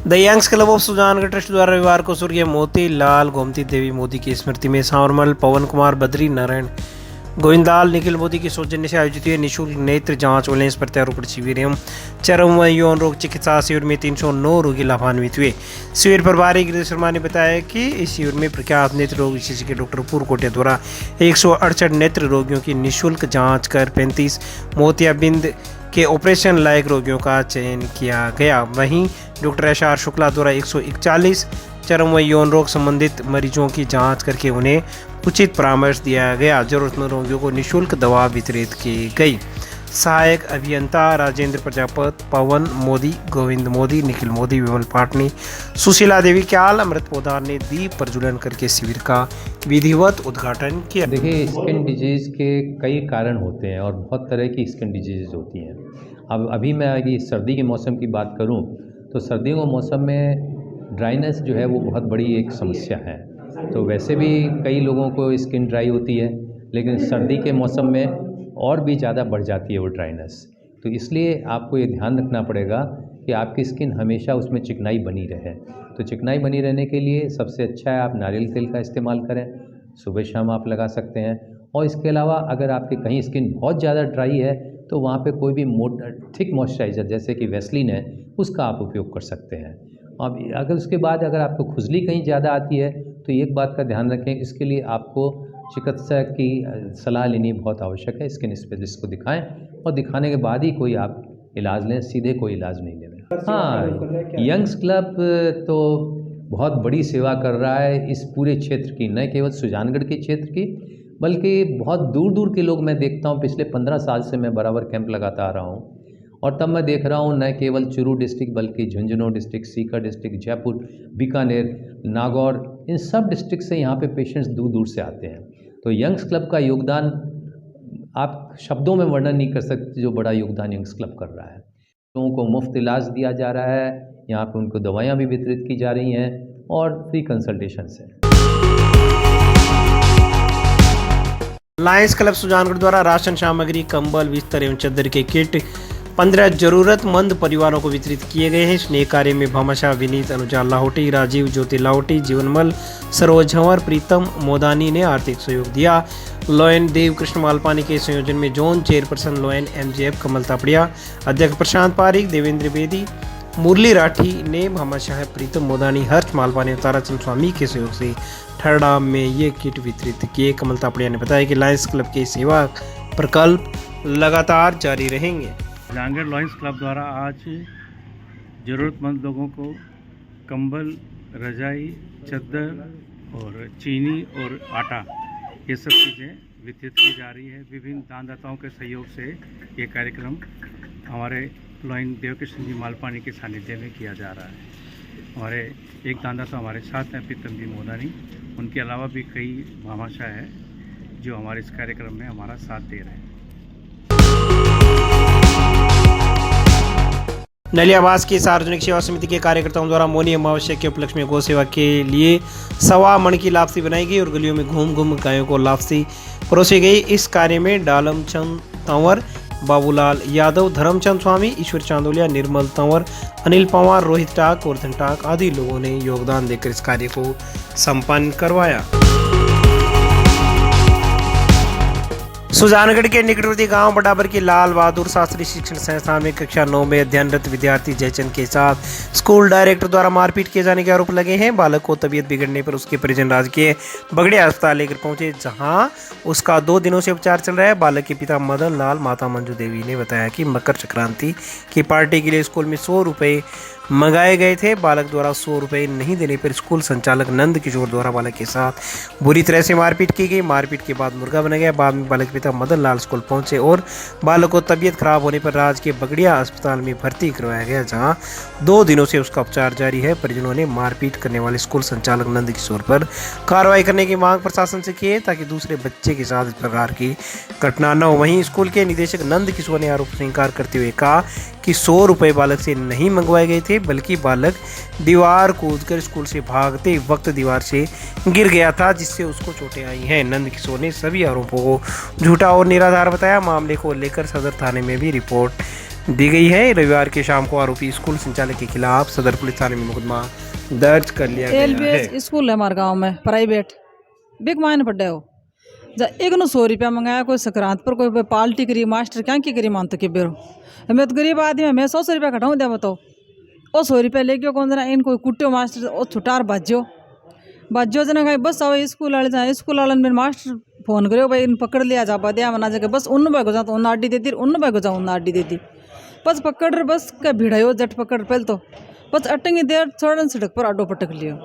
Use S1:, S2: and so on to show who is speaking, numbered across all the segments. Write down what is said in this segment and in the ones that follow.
S1: The youngs club of Sujangarh trust द्वारा रविवार को स्वर्गीय मोती लाल गोमती देवी मोदी की स्मृति में सांवरमल पवन कुमार बद्री नारायण गोविंदाल निखिल मोदी के सौजन्य से आयोजित हुए निःशुल्क नेत्र जांच और लेंस प्रत्यारोपण शिविर एवं चरम व यौन रोग चिकित्सा शिविर में 309 रोगी लाभान्वित हुए। शिविर प्रभारी गिरीश शर्मा ने बताया कि इस शिविर में प्रख्यात नेत्र रोग विशेषज्ञ डॉक्टर पूर्व कोटिया द्वारा 168 नेत्र रोगियों की निःशुल्क जाँच कर 35 मोतियाबिंद के ऑपरेशन लायक रोगियों का चयन किया गया। वहीं डॉक्टर एस.आर. शुक्ला द्वारा 141 चरम व यौन रोग संबंधित मरीजों की जांच करके उन्हें उचित परामर्श दिया गया। जरूरतमंद रोगियों को निःशुल्क दवा वितरित की गई। सहायक अभियंता राजेंद्र प्रजापत, पवन मोदी, गोविंद मोदी, निखिल मोदी, विमल पाटनी, सुशीला देवी क्याल, अमृत पोदार ने दीप प्रज्वलन करके शिविर का विधिवत उद्घाटन किया।
S2: देखिए, स्किन डिजीज़ के कई कारण होते हैं और बहुत तरह की स्किन डिजीज़ होती हैं। अब अभी मैं अगर सर्दी के मौसम की बात करूं तो सर्दियों के मौसम में ड्राइनेस जो है वो बहुत बड़ी एक समस्या है। तो वैसे भी कई लोगों को स्किन ड्राई होती है, लेकिन सर्दी के मौसम में और भी ज़्यादा बढ़ जाती है वो ड्राइनेस। तो इसलिए आपको ये ध्यान रखना पड़ेगा कि आपकी स्किन हमेशा उसमें चिकनाई बनी रहे। तो चिकनाई बनी रहने के लिए सबसे अच्छा है आप नारियल तेल का इस्तेमाल करें, सुबह शाम आप लगा सकते हैं। और इसके अलावा अगर आपकी कहीं स्किन बहुत ज़्यादा ड्राई है तो वहाँ पे कोई भी थिक मॉइस्चराइज़र जैसे कि वैसलीन है उसका आप उपयोग कर सकते हैं। अब अगर उसके बाद अगर आपको खुजली कहीं ज़्यादा आती है तो एक बात का ध्यान रखें, इसके लिए आपको चिकित्सक की सलाह लेनी बहुत आवश्यक है। स्किन स्पेशलिस्ट को दिखाएं और दिखाने के बाद ही कोई आप इलाज लें, सीधे कोई इलाज नहीं लें। हाँ, यंग्स क्लब तो बहुत बड़ी सेवा कर रहा है इस पूरे क्षेत्र की, न केवल सुजानगढ़ के क्षेत्र की बल्कि बहुत दूर दूर के लोग मैं देखता हूँ। पिछले 15 साल से मैं बराबर कैंप लगाता आ रहा हूँ और तब मैं देख रहा हूँ न केवल चूरू डिस्ट्रिक्ट बल्कि झुंझुनू डिस्ट्रिक्ट, सीकर डिस्ट्रिक्ट, जयपुर, बीकानेर, नागौर, इन सब डिस्ट्रिक्ट से यहाँ पे पेशेंट्स दूर दूर से आते हैं। तो यंग्स क्लब का योगदान आप शब्दों में वर्णन नहीं कर सकते, जो बड़ा योगदान यंग्स क्लब कर रहा है। लोगों को मुफ्त इलाज दिया जा रहा है, यहाँ पे उनको दवाइयाँ भी वितरित की जा रही हैं और फ्री कंसल्टेशंस हैं।
S1: लायंस क्लब सुजानगढ़ द्वारा राशन सामग्री, कंबल, बिस्तर एवं चादर के किट 15 जरूरतमंद परिवारों को वितरित किए गए हैं। स्नेह कार्य में भामाशाह, विनीत, अनुजा लाहौटी, राजीव, ज्योति लाहौटी, जीवनमल, सरोज झंवर, प्रीतम मोदानी ने आर्थिक सहयोग दिया। लोयन देव कृष्ण मालपानी के संयोजन में जोन चेयरपर्सन लोयन MJF कमल तापड़िया, अध्यक्ष प्रशांत पारिक, देवेंद्र बेदी, मुरली राठी ने भामाशाह, प्रीतम मोदानी, हर्ष मालपानी और ताराचंद स्वामी के सहयोग से ठरडा में ये किट वितरित किए। कमल तापड़िया ने बताया कि लायंस क्लब के सेवा प्रकल्प लगातार जारी रहेंगे।
S3: सुजानगढ़ लायंस क्लब द्वारा आज ज़रूरतमंद लोगों को कंबल, रजाई, चादर और चीनी और आटा ये सब चीज़ें वितरित की जा रही है। विभिन्न दानदाताओं के सहयोग से ये कार्यक्रम हमारे लोयन देवकृष्ण जी मालपानी के सानिध्य में किया जा रहा है। हमारे एक दानदाता हमारे साथ हैं, प्रीतम जी मोदानी, उनके अलावा भी कई भामाशाह हैं जो हमारे इस कार्यक्रम में हमारा साथ दे रहे हैं।
S1: नलियाबास की सार्वजनिक सेवा समिति के कार्यकर्ताओं द्वारा मौनी अमावस्या के उपलक्ष्य में गौ सेवा के लिए 1.25 मण की लापसी बनाई गई और गलियों में घूम घूम गायों को लापसी परोसी गई। इस कार्य में डालमचंद तंवर, बाबूलाल यादव, धर्मचंद स्वामी, ईश्वर चांदोलिया, निर्मल तंवर, अनिल पवार, रोहित टाक, गोवर्धन टाक आदि लोगों ने योगदान देकर इस कार्य को संपन्न करवाया। सुजानगढ़ के निकटवर्ती गांव बडाबर की लाल बहादुर शास्त्री शिक्षण संस्थान में कक्षा 9 में अध्ययनरत विद्यार्थी जयचंद के साथ स्कूल डायरेक्टर द्वारा मारपीट किए जाने के आरोप लगे हैं। बालक को तबीयत बिगड़ने पर उसके परिजन राजकीय बगड़िया अस्पताल लेकर पहुंचे, जहां उसका 2 दिनों से उपचार चल रहा है। बालक के पिता मदन लाल, माता मंजू देवी ने बताया कि मकर संक्रांति की पार्टी के लिए स्कूल में 100 रुपये मंगाए गए थे। बालक द्वारा 100 रुपये नहीं देने पर स्कूल संचालक नंद किशोर द्वारा बालक के साथ बुरी तरह से मारपीट की गई। मारपीट के बाद मुर्गा बना गया। बाद में बालक के पिता मदन लाल स्कूल पहुंचे और बालक को तबीयत खराब होने पर राजकीय बगड़िया अस्पताल में भर्ती करवाया गया, जहां 2 दिनों से उसका उपचार जारी है। परिजनों ने मारपीट करने वाले स्कूल संचालक नंद किशोर पर कार्रवाई करने की मांग प्रशासन से की है ताकि दूसरे बच्चे के साथ इस प्रकार की घटना न हो। वहीं स्कूल के निदेशक नंद किशोर ने आरोप स्वीकार करते हुए कहा कि 100 रुपये बालक से नहीं मंगवाए गए थे, बल्कि बालक दीवार कूदकर स्कूल से भागते वक्त दीवार से गिर गया था, जिससे उसको चोटें आई हैं। नंद किशोर ने सभी आरोपों को झूठा और निराधार बताया। मामले को लेकर सदर थाने में भी रिपोर्ट दी गई है। रविवार की शाम को आरोपी स्कूल संचालक के खिलाफ सदर पुलिस थाने में मुकदमा दर्ज कर लिया गया है।
S4: LBS स्कूल है हमारे गांव में, प्राइवेट बिग मायने पड़े हो। एक नो 100 रुपया मंगाया, कोई संक्रांत पर कोई पार्टी करी, मास्टर क्या की करी मानते के बेरो। मैं तो गरीब आदमी है, मैं 100 रुपया कटाऊँ दिया बताओ। ओ 100 रुपया लेके कौन जना इन कोई कुट्टियो मास्टर ओ छुटार बाजो जना कहीं बस आओ स्कूल वाले जाए, स्कूल वाले मेरे मास्टर फोन करो भाई इन पकड़ लिया जा दिया मना जगह बस उन बैगो जा तो उन आडी देती, उन बैगो जा उन आडी देती, बस पकड़ रहे बस क्या भिड़ायो जट पकड़ पहले तो बस अटेंगे देर छोड़न सड़क पर आडो पटक लियो,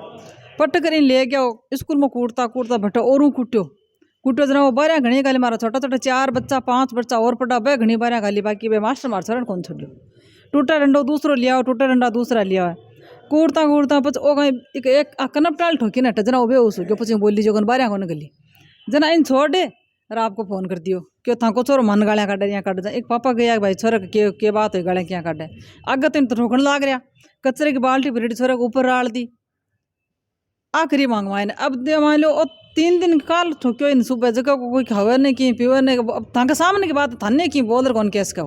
S4: पटक कर ले गया स्कूल में कूटता कूटता बैठा और कुट्यो जना वो बारिया घनी गाली मारा, छोटा छोटा 4 बच्चा 5 बच्चा और पटा बे घनी बारिया गाली, बाकी बे मास्टर मार छोड़न कौन छोड़ियो, टूटा डंडो दूसरो लिया, टूटा डंडा दूसरा लिया है, कूटता पच ओ कहीं एक कनप टाल ठोकी ना जना वो बेहोश हो गया, पची बोली जो बारिया कौन गली जना इन छोड़ दे और आपको फोन कर दियो क्यों था को छोरो मन गालियाँ काटे यहाँ काटे। एक पापा गया भाई छोरा के बात हुई गालियाँ क्या काटे, आगे तो इन तो ठोकन लाग रहा, कचरे की बाल्टी भरी छोरा को ऊपर राल दी, आखिरी मांगवाए अब दे मान लो 3 दिन काल ठोक्यो इन सुबह जगह को कोई खबर नहीं की पीवर नहीं, अब था के सामने की बात थाने की बोल रहे कौन केस का।